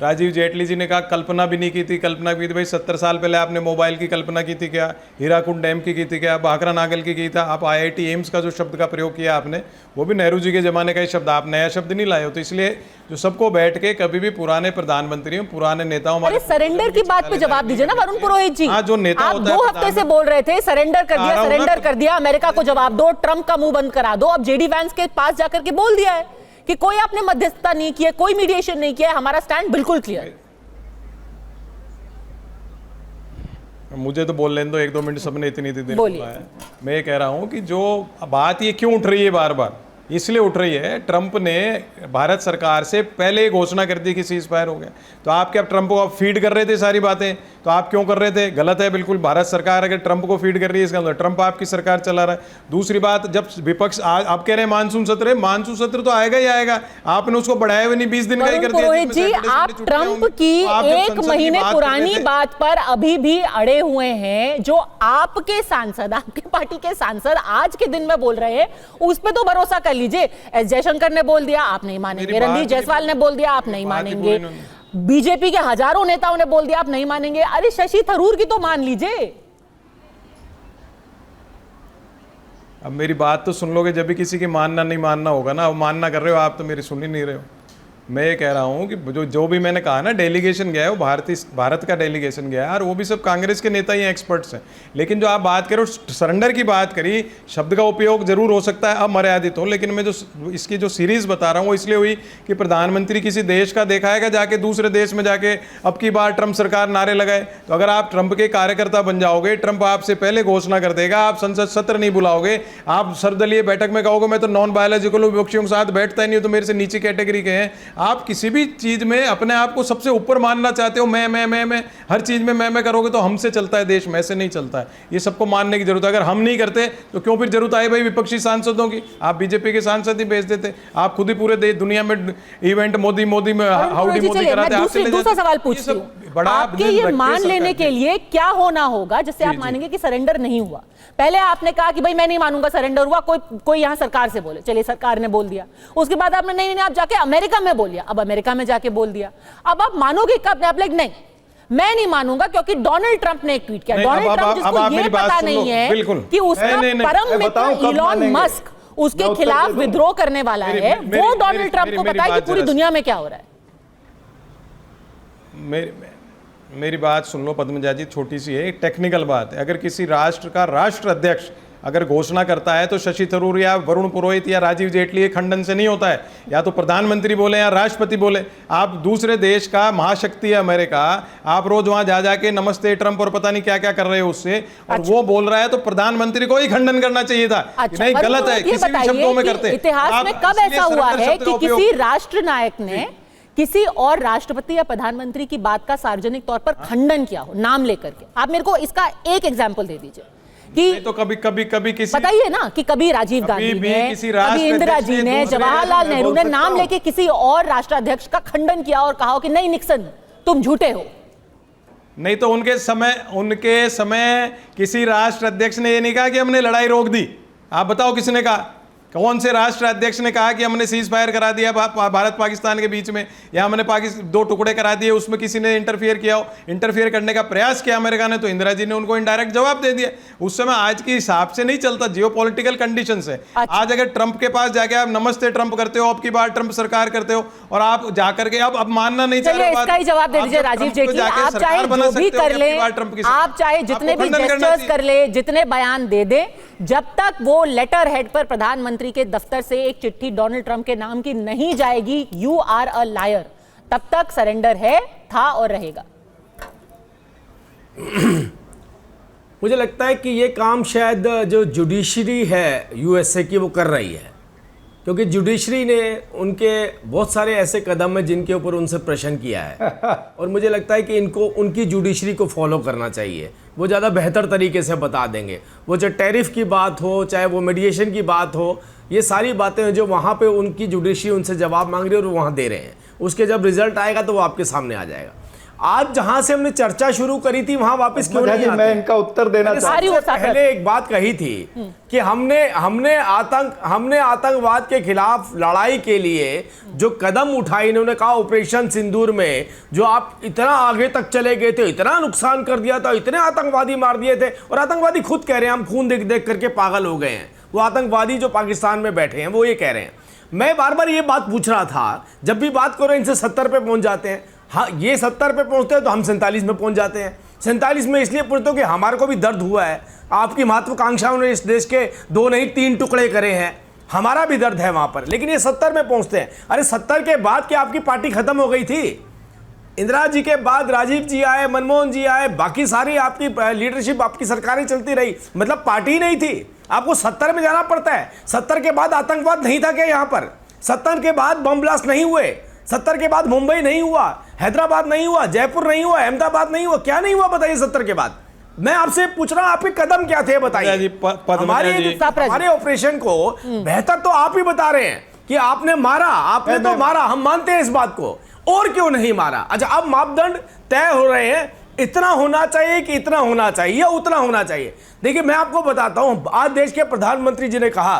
राजीव जेटली जी ने कहा कल्पना भी नहीं की थी, कल्पना की थी। भाई 70 साल पहले आपने मोबाइल की कल्पना की थी क्या? हीराकुंड डैम की थी क्या? भाखरा नागल की था? आप IIT एम्स का जो शब्द का प्रयोग किया आपने, वो भी नेहरू जी के जमाने का ही शब्द, आप नया शब्द नहीं लाए हो। तो इसलिए जो सबको बैठ के कभी भी पुराने प्रधानमंत्रियों, पुराने नेताओं, अरे सरेंडर की बात पे जवाब दीजिए ना वरुण पुरोहित जी। हाँ, जो नेता आप होता है 2 हफ्ते से बोल रहे थे सरेंडर कर दिया, सरेंडर कर दिया, अमेरिका को जवाब दो, ट्रंप का मुंह बंद करा दो। अब जेडी वैंस के पास जाकर के बोल दिया है कि कोई आपने मध्यस्थता नहीं की है, कोई मीडिएशन नहीं किया है, हमारा स्टैंड बिल्कुल क्लियर है। मुझे तो बोल लेने दो, 1-2 मिनट सबने इतनी देर बोला है। मैं ये कह रहा हूं कि जो बात ये क्यों उठ रही है बार बार, इसलिए उठ रही है, ट्रंप ने भारत सरकार से पहले घोषणा कर दी कि सीज फायर हो गया। तो आप क्या ट्रंप को आप फीड कर रहे थे सारी बातें? तो आप क्यों कर रहे थे? गलत है बिल्कुल। भारत सरकार अगर ट्रंप को फीड कर रही है, इसका मतलब ट्रंप आपकी सरकार चला रहा है। दूसरी बात, जब विपक्ष आप कह रहे हैं मानसून सत्र है, मानसून सत्र तो आएगा ही आएगा। आपने उसको बढ़ाया हुआ नहीं, 20 दिन का ही कर दिया। पुरोहित जी, आप ट्रंप की 1 महीने पुरानी बात पर अभी भी अड़े हुए हैं। जो आपके सांसद, आपकी पार्टी के सांसद आज के दिन में बोल रहे हैं, उस पर तो भरोसा कर लीजिए। एस जयशंकर ने बोल दिया, आप नहीं मानेंगे। रणदीप जायसवाल ने बोल दिया, आप नहीं मानेंगे। बीजेपी के हजारों नेताओं ने बोल दिया, आप नहीं मानेंगे। अरे शशि थरूर की तो मान लीजिए। अब मेरी बात तो सुन लोगे जब भी किसी की मानना नहीं मानना होगा ना। अब मानना कर रहे हो आप, तो मेरी सुन ही नहीं रहे हो। मैं ये कह रहा हूँ कि जो भी मैंने कहा ना, डेलीगेशन गया है वो भारत का डेलीगेशन गया है, और वो भी सब कांग्रेस के नेता ही एक्सपर्ट्स हैं। लेकिन जो आप बात करो, सरेंडर की बात करी, शब्द का उपयोग जरूर हो सकता है अमर्यादित हो, लेकिन मैं जो इसकी जो सीरीज बता रहा हूँ वो इसलिए हुई कि प्रधानमंत्री किसी देश का दिखाएगा जाके दूसरे देश में जाके अब की बार ट्रंप सरकार नारे लगाए। तो अगर आप ट्रंप के कार्यकर्ता बन जाओगे, ट्रंप आपसे पहले घोषणा कर देगा, आप संसद सत्र नहीं बुलाओगे, आप सर्वदलीय बैठक में कहोगे मैं तो नॉन बायोलॉजिकल विपक्षियों के साथ बैठता ही नहीं हूँ, तो मेरे से नीचे कैटेगरी के हैं। आप किसी भी चीज में अपने आप को सबसे ऊपर मानना चाहते हो, मैं हर चीज में मैं करोगे तो हमसे चलता है देश, में से नहीं चलता है। ये सबको मानने की जरूरत है। अगर हम नहीं करते तो क्यों फिर जरूरत आई भाई विपक्षी सांसदों की? आप बीजेपी के सांसद ही भेज देते, आप खुद ही पूरे दुनिया में इवेंट मोदी में हाउडी मोदी कराते। दूसरा सवाल पूछती हूं, आपके ये मान लेने के लिए क्या होना होगा जिससे आप मानेंगे कि सरेंडर नहीं हुआ? पहले आपने कहा कि भाई मैं नहीं मानूंगा सरेंडर हुआ, कोई यहां सरकार से बोले, चलिए सरकार ने बोल दिया। उसके बाद आपने नहीं आप जाके अमेरिका में बोल दिया, अब अमेरिका में जाके बोल दिया। अब आप मानोगे कब? आप नहीं, मैं नहीं मानूंगा क्योंकि डोनाल्ड ट्रंप ने एक ट्वीट किया। डोनाल्ड ट्रंप जिसको ये पता नहीं है कि उसका परम मित्र इलॉन मस्क उसके खिलाफ विद्रोह करने वाला है, वो डोनाल्ड ट्रंप को पता है कि पूरी दुनिया में क्या हो रहा है। मेरी बात सुन लो पद्मजा जी, छोटी सी है, एक टेक्निकल बात है। अगर किसी राष्ट्र का राष्ट्र अध्यक्ष अगर घोषणा करता है तो शशि थरूर या वरुण पुरोहित या राजीव जेटली के खंडन से नहीं होता है, या तो प्रधानमंत्री बोले या राष्ट्रपति बोले। आप दूसरे देश का महाशक्ति है अमेरिका, आप रोज वहां जा जाके नमस्ते ट्रंप और पता नहीं क्या क्या कर रहे हो उससे, और वो बोल रहा है तो प्रधानमंत्री को ही खंडन करना चाहिए था। नहीं, गलत है, किसी भी शब्दों में करते। इतिहास में कब ऐसा हुआ है कि किसी राष्ट्र नायक ने किसी और राष्ट्रपति या प्रधानमंत्री की बात का सार्वजनिक तौर पर खंडन किया हो, नाम लेकर के? आप मेरे को इसका एक एग्जाम्पल दे दीजिए कि तो कभी किसी, बताइए ना, कि कभी राजीव गांधी ने, कभी इंदिरा जी ने, जवाहरलाल नेहरू ने नाम लेके किसी और राष्ट्राध्यक्ष का खंडन किया और कहा हो कि नहीं निक्सन तुम झूठे हो। नहीं तो उनके समय किसी राष्ट्र अध्यक्ष ने ये नहीं कहा कि हमने लड़ाई रोक दी। आप बताओ किसने कहा? कौन से राष्ट्र अध्यक्ष ने कहा कि हमने सीज फायर करा दिया भारत पाकिस्तान के बीच में, या हमने पाकिस्तान 2 टुकड़े करा दिए, उसमें किसी ने इंटरफियर किया हो? इंटरफियर करने का प्रयास किया अमेरिका ने, तो इंदिरा जी ने उनको इनडायरेक्ट जवाब दे दिया। उस समय आज के हिसाब से नहीं चलता, जियोपॉलिटिकल कंडीशन से। आज अगर ट्रंप के पास जाके आप नमस्ते ट्रंप करते हो, आपकी बार ट्रंप सरकार करते हो, और आप जाकर के अब मानना नहीं चाहिए। इसका ही जवाब दे दीजिए राजीव जेटली, आप चाहे जो भी कर ले, आप चाहे जितने भी जेस्चर्स कर ले, जितने बयान दे दे, जब तक वो लेटर हेड पर प्रधानमंत्री के दफ्तर से एक चिट्ठी डोनाल्ड ट्रंप के नाम की नहीं जाएगी, यू आर अ लायर, तब तक सरेंडर है, था और रहेगा। मुझे लगता है कि ये काम शायद जो जुडिशरी है यूएसए की वो कर रही है, क्योंकि जुडिशरी ने उनके बहुत सारे ऐसे कदम हैं जिनके ऊपर उनसे प्रश्न किया है और मुझे लगता है कि इनको उनकी जुडिशरी को फॉलो करना चाहिए। वो ज़्यादा बेहतर तरीके से बता देंगे। वो चाहे टैरिफ की बात हो, चाहे वो मीडिएशन की बात हो, ये सारी बातें हैं जो वहाँ पे उनकी जुडिशरी उनसे जवाब मांग रही है और वो वहाँ दे रहे हैं। उसके जब रिजल्ट आएगा तो वो आपके सामने आ जाएगा। आज जहां से हमने चर्चा शुरू करी थी वहां वापस क्यों नहीं आते? मैं इनका उत्तर देना चाहता हूं। पहले एक बात कही थी कि हमने आतंकवाद के खिलाफ लड़ाई के लिए जो कदम उठाए, इन्होंने कहा ऑपरेशन सिंदूर में जो आप इतना आगे तक चले गए थे, इतना नुकसान कर दिया था, इतने आतंकवादी मार दिए थे, और आतंकवादी खुद कह रहे हैं हम खून देख देख करके पागल हो गए हैं। वो आतंकवादी जो पाकिस्तान में बैठे हैं वो ये कह रहे हैं। मैं बार बार ये बात पूछ रहा था, जब भी बात करो इनसे 70 पे पहुंच जाते हैं। हाँ, ये 70 पे पहुंचते हैं तो हम 47 में पहुंच जाते हैं। 47 में इसलिए पूछते हो कि हमारे को भी दर्द हुआ है, आपकी महत्वाकांक्षाओं ने इस देश के 2 नहीं 3 टुकड़े करे हैं, हमारा भी दर्द है वहां पर, लेकिन ये 70 में पहुंचते हैं। अरे 70 के बाद क्या आपकी पार्टी खत्म हो गई थी? इंदिरा जी के बाद राजीव जी आए, मनमोहन जी आए, बाकी सारी आपकी लीडरशिप, आपकी सरकारें चलती रही, मतलब पार्टी नहीं थी। आपको 70 में जाना पड़ता है। 70 के बाद आतंकवाद नहीं था क्या यहाँ पर? 70 के बाद बम ब्लास्ट नहीं हुए? 70 के बाद मुंबई नहीं हुआ, हैदराबाद नहीं हुआ, जयपुर नहीं हुआ, अहमदाबाद नहीं हुआ, क्या नहीं हुआ बताइए 70 के बाद? मैं आपसे पूछ रहा हूं आपके कदम क्या थे बताइए। हमारे ऑपरेशन को बेहतर तो आप ही बता रहे हैं कि आपने मारा, आपने तो मारा, हम मानते हैं इस बात को, और क्यों नहीं मारा? अच्छा, अब मापदंड तय हो रहे हैं, इतना होना चाहिए कि इतना होना चाहिए या उतना होना चाहिए। देखिए मैं आपको बताता हूं, आज देश के प्रधानमंत्री जी ने कहा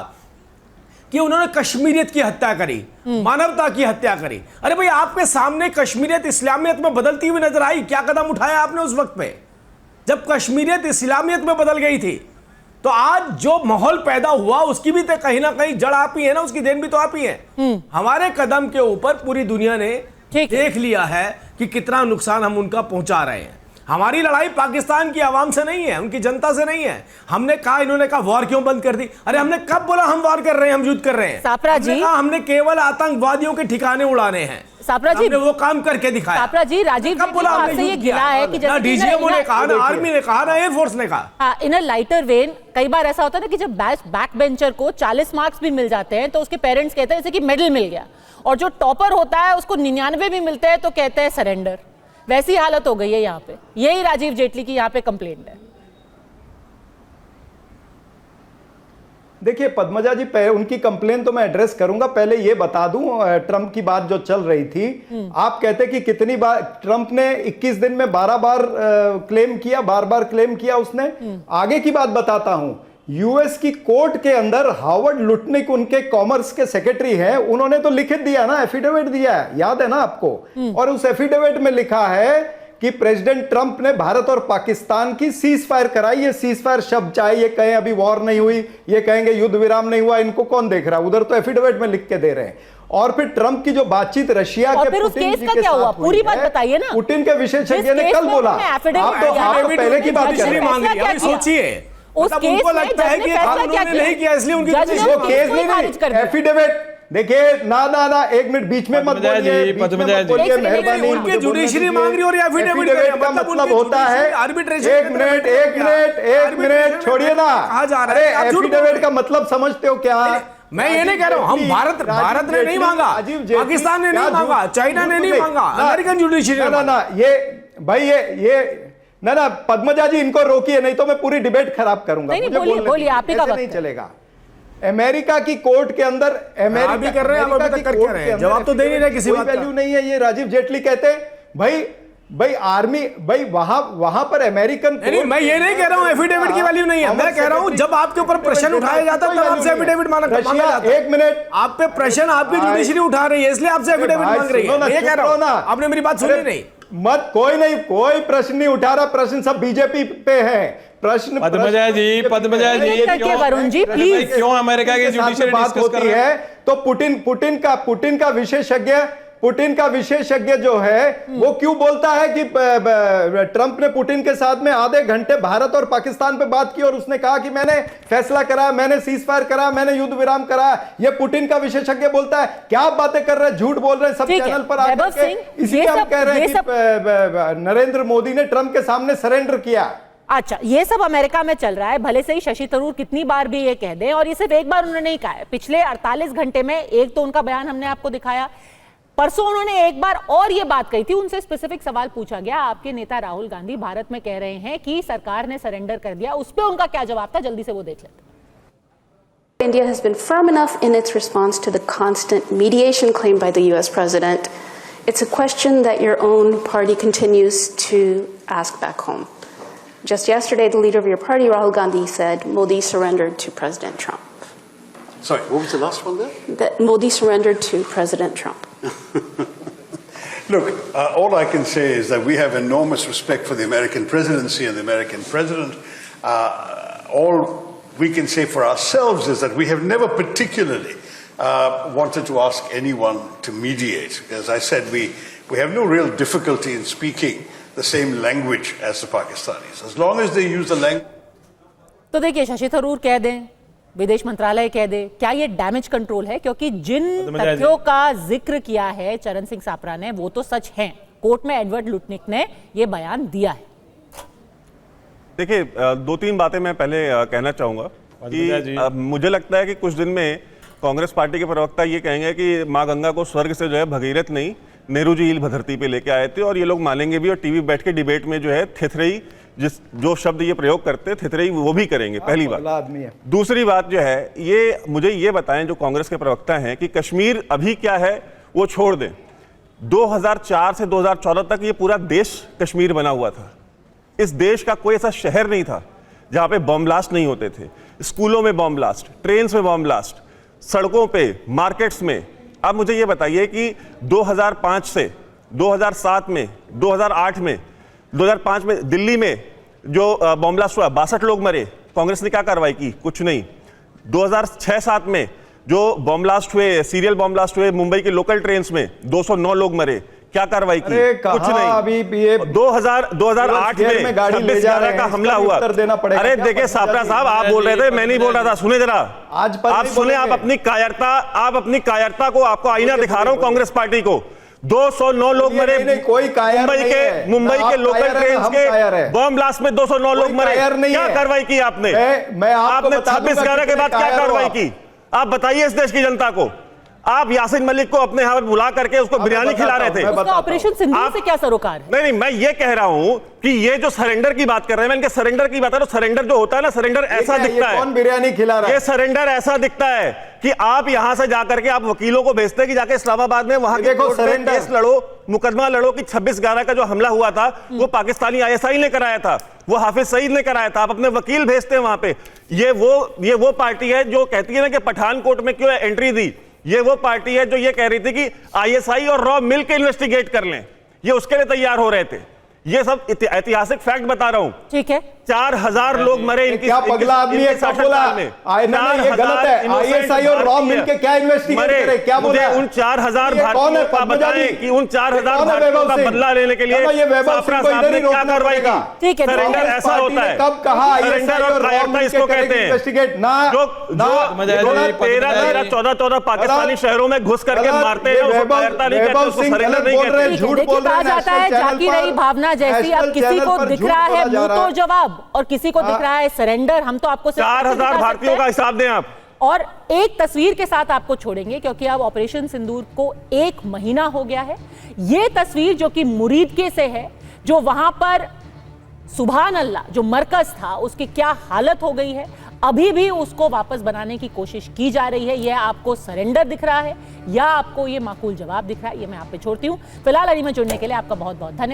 कि उन्होंने कश्मीरियत की हत्या करी, मानवता की हत्या करी। अरे भाई, आपके सामने कश्मीरियत इस्लामियत में बदलती हुई नजर आई, क्या कदम उठाया आपने उस वक्त पे जब कश्मीरियत इस्लामियत में बदल गई थी? तो आज जो माहौल पैदा हुआ उसकी भी तो कहीं ना कहीं जड़ आप ही है ना, उसकी देन भी तो आप ही है। हमारे कदम के ऊपर पूरी दुनिया ने देख लिया है कि कितना नुकसान हम उनका पहुंचा रहे हैं। हमारी लड़ाई पाकिस्तान की आवाम से नहीं है, उनकी जनता से नहीं है। हमने कहा, इन्होंने कहा वॉर क्यों बंद कर दी? अरे हमने कब बोला हम वॉर कर रहे हैं, हम युद्ध कर रहे हैं? सापरा जी, हमने केवल आतंकवादियों के ठिकाने उड़ाने हैं। सापरा जी, हमने वो काम करके दिखाया। सापरा जी, राजीव कब बोला हमने? ये गिला है कि ना डीजीएमओ ने कहा, ना आर्मी ने कहा, ना एयरफोर्स ने कहा। इन अ लाइटर वेन, कई बार ऐसा होता है ना कि जब बैक बेंचर को 40 मार्क्स भी मिल जाते हैं तो उसके पेरेंट्स कहते हैं जैसे कि मेडल मिल गया, और जो टॉपर होता है उसको 99 भी मिलते हैं तो कहते हैं सरेंडर। वैसी हालत हो गई है यहाँ पे। यही राजीव जेटली की यहाँ पे कंप्लेंट है। देखिए पद्मजा जी, उनकी कंप्लेन तो मैं एड्रेस करूंगा, पहले ये बता दूं ट्रंप की बात जो चल रही थी। आप कहते कि कितनी बार ट्रंप ने 21 दिन में 12 बार क्लेम किया, बार क्लेम किया उसने। आगे की बात बताता हूं, यूएस की कोर्ट के अंदर हार्वर्ड लुटनिक, उनके कॉमर्स के सेक्रेटरी हैं, उन्होंने तो लिखित दिया ना, एफिडेविट दिया है, याद है ना आपको? और उस एफिडेविट में लिखा है कि प्रेसिडेंट ट्रंप ने भारत और पाकिस्तान की सीज फायर कराई। ये सीज फायर शब्द, चाहे ये कहें अभी वॉर नहीं हुई, ये कहेंगे युद्ध विराम नहीं हुआ, इनको कौन देख रहा है? उधर तो एफिडेविट में लिख के दे रहे हैं। और फिर ट्रंप की जो बातचीत रशिया के पुतिन जी के साथ पूरी बात बताइए ना। पुतिन के विशेषज्ञ ने कल बोला, आप तो पहले की बात कर रहे हैं। सोचिए, उस मतलब केस उनको में लगता है जज कि ने ये फैसला काम क्या उन्होंने नहीं किया, इसलिए उनकी जज ने केस वो को केस केस को खारिज कर दिया। एफिडेविट देखिए ना एक मिनट बीच में मत पद्मजा जी, बोलिए, बीच में पद्मजा मत जी। बोलिए, एक सेकंड, मेहरबानी उनके मुझे जुडिशरी बोलने मांग रही और ये दीजिए। affidavit एफिडेविट का का मतलब मतलब उनके होता है जुडिशरी arbitration एक के मिनट तरफ एक क्या? मिनट एक arbitration मिनट में छोड़िए ना। कहा जा रहा अरे है, आप झूठ बोल रहे एफिडेविट हैं। का मतलब समझते हो क्या? मैं ये नहीं कह रहा हूं, हम भारत ने नहीं मांगा, पाकिस्तान ने नहीं मांगा, चाइना ने नहीं मांगा, अमेरिकन जुडिशरी ने ना ये भाई ये ना पद्मजा जी इनको रोकिए, नहीं तो मैं पूरी डिबेट खराब करूंगा। नहीं, मुझे बोलिए, बोलने बोलिए, दीजिए, आप ही का ऐसे वक्त नहीं है। चलेगा। अमेरिका की कोर्ट के अंदर आप भी कर रहे हैं, हम अभी तक कर क्या रहे हैं? जवाब तो दे नहीं रहे किसी बात का। वैल्यू नहीं है, ये राजीव जेटली कहते हैं भाई आर्मी भाई वहां पर अमेरिकन नहीं, मैं ये नहीं कह रहा हूं एफिडेविट की वैल्यू नहीं है, मैं कह रहा हूं जब आपके ऊपर प्रश्न उठाया जाता है तब आपसे एफिडेविट मांगा जाता है। एक मिनट, आप पे प्रश्न आपकी जुडिशरी उठा रही है, इसलिए आपसे एफिडेविट मांग रही है। मैं ये कह रहा हूं, आपने मेरी बात सुनी नहीं। मत कोई प्रश्न नहीं उठा रहा, प्रश्न सब बीजेपी पे है। प्रश्न पद्मजा जी नहीं करके वरुण जी, प्लीज। क्यों अमेरिका की जुडिशरी बात डिस्कस कर होती रहे हैं? है तो पुतिन का विशेषज्ञ जो है वो क्यों बोलता है कि ट्रंप ने पुतिन के साथ में आधे घंटे भारत और पाकिस्तान पे बात की और उसने कहा कि मैंने फैसला करा, मैंने सीज फायर करा, मैंने युद्ध विराम करा। ये पुतिन का विशेषज्ञ बोलता है। क्या आप बातें कर रहे हैं, झूठ बोल रहे हैं सब चैनल पर आकर के। इसीलिए हम कह रहे हैं कि नरेंद्र मोदी ने ट्रंप के सामने सरेंडर किया। अच्छा, ये सब अमेरिका में चल रहा है, भले से ही शशि थरूर कितनी बार भी ये कह दें, और ये सिर्फ एक बार उन्होंने नहीं कहा है। पिछले 48 घंटे में एक तो उनका बयान हमने आपको दिखाया, परसों उन्होंने एक बार और ये बात कही थी, उनसे स्पेसिफिक सवाल पूछा गया, आपके नेता राहुल गांधी भारत में कह रहे हैं कि सरकार ने सरेंडर कर दिया, उस पर उनका क्या जवाब था, जल्दी से वो देख लेते हैं। India has been firm enough in its response to the constant mediation claim by the US president. It's a question that your own party continues to ask back home. Just yesterday, the leader of your party, Rahul Gandhi, said Modi surrendered to President Trump. Sorry, what was the last one there? That Modi surrendered to President Trump. Look, all I can say is that we have enormous respect for the American presidency and the American president. All we can say for ourselves is that we have never particularly wanted to ask anyone to mediate. As I said, we have no real difficulty in speaking the same language as the Pakistanis, as long as they use the language. तो देखिए, शशि थरूर कह दें, विदेश मंत्रालय कह दे, क्या ये damage control है? क्योंकि जिन तथ्यों का जिक्र किया है चरण सिंह सापरा ने वो तो सच हैं। कोर्ट में एडवर्ड लुटनिक ने ये बयान दिया है। देखिए, दो तीन बातें मैं पहले कहना चाहूंगा कि मुझे लगता है कि कुछ दिन में कांग्रेस पार्टी के प्रवक्ता ये कहेंगे कि माँ गंगा को स्वर्ग से जो है भगीरथ नहीं, नेहरू जी ईल धरती पे लेके आए थे, और ये लोग मानेंगे भी, और टीवी बैठ के डिबेट में जो है थेथरई, जो शब्द ये प्रयोग करते हैं थेथरई, वो भी करेंगे। पहली बात। दूसरी बात जो है, ये मुझे ये बताएं जो कांग्रेस के प्रवक्ता हैं कि कश्मीर अभी क्या है वो छोड़ दें। 2004 से 2014 तक ये पूरा देश कश्मीर बना हुआ था। इस देश का कोई ऐसा शहर नहीं था जहां पे बम ब्लास्ट नहीं होते थे। स्कूलों में बम ब्लास्ट, ट्रेन में बम ब्लास्ट, सड़कों पे, मार्केट्स में। अब मुझे ये बताइए कि 2005 से 2007 में, 2008 में, 2005 में दिल्ली में जो बम ब्लास्ट हुआ, 62 लोग मरे, कांग्रेस ने क्या कार्रवाई की? कुछ नहीं। 2006-07 में जो बम ब्लास्ट हुए, सीरियल बम ब्लास्ट हुए मुंबई के लोकल ट्रेन्स में, 209 लोग मरे, क्या कार्रवाई की? कुछ नहीं। अभी ये 2008 में 26/11 का हमला हुआ। अरे देखिए सापरा साहब, आप बोल रहे थे, मैं नहीं बोल रहा था, सुने जरा, आप सुने, आप अपनी कायरता को, आपको आईना दिखा रहा हूं कांग्रेस पार्टी को। 209 लोग मरे मुंबई के लोकल ट्रेन के बम ब्लास्ट में, 209 लोग मरे, क्या कार्रवाई की आपने? आपने 26/11 के बाद क्या कार्रवाई की? आप बताइए इस देश की जनता को। आप यासीन मलिक को अपने यहां बुला करके उसको बिरयानी खिला रहे थे। उसका ऑपरेशन सिंदूर से क्या सरोकार है? नहीं, मैं ये कह रहा हूं कि ये जो सरेंडर की बात कर रहे हैं, मैं इनके सरेंडर की बात कर रहा हूं। सरेंडर जो होता है ना, सरेंडर ऐसा दिखता है। कौन बिरयानी खिला रहा है? ये सरेंडर ऐसा दिखता है कि आप यहां से जाकर के आप वकीलों को भेजते हैं कि जाके इस्लामाबाद में वहां के कोर्ट में केस लड़ो, मुकदमा लड़ो कि 26/11 का जो हमला हुआ था वो पाकिस्तानी ISI ने कराया था, वो हाफिज सईद ने कराया था। आप अपने वकील भेजते हैं वहां पे। ये वो पार्टी है जो कहती है ना कि पठानकोट में क्यों एंट्री दी। ये वो पार्टी है जो ये कह रही थी कि ISI और रॉ मिलकर इन्वेस्टिगेट कर लें। ये उसके लिए तैयार हो रहे थे। ये सब ऐतिहासिक फैक्ट बता रहा हूं। ठीक है। 4000 लोग मरे इनकी क्या पगला आदमी है, कब बोला? ये गलत है। ISI और रॉ मिलके क्या इन्वेस्टिगेट करे, क्या बोला? उन 4000 भारतीयों का बताएं कि उन 4000 भारतीयों का बदला लेने के लिए साफरा साहब ने क्या कार्रवाई की? ठीक है, सरेंडर ऐसा होता है। कब कहा सरेंडर और कायरता इसको कहते हैं। इन्वेस्टिगेट ना जो 13-14 पाकिस्तानी शहरों में घुस करके मारते हैं उसको कायरता नहीं कहते, उसको सरेंडर नहीं कहते। झूठ देखिए, बोल रहे कहा हैं। जाता है जाकी रही भावना जैसी, अब किसी को दिख रहा है मुंह तो जवाब और किसी को दिख रहा है सरेंडर। हम तो आपको 4000 भारतीयों का हिसाब दें आप। और एक तस्वीर के साथ आपको छोड़ेंगे क्योंकि अब ऑपरेशन सिंदूर को 1 महीना हो गया है। ये तस्वीर जो कि मुरीदके से है, जो वहां पर सुभान अल्लाह जो मरकज था उसकी क्या हालत हो गई है, अभी भी उसको वापस बनाने की कोशिश की जा रही है। यह आपको सरेंडर दिख रहा है या आपको ये माकूल जवाब दिख रहा है, ये मैं आप पे छोड़ती हूं। फिलहाल अरीमा जुड़ने के लिए आपका बहुत बहुत धन्यवाद।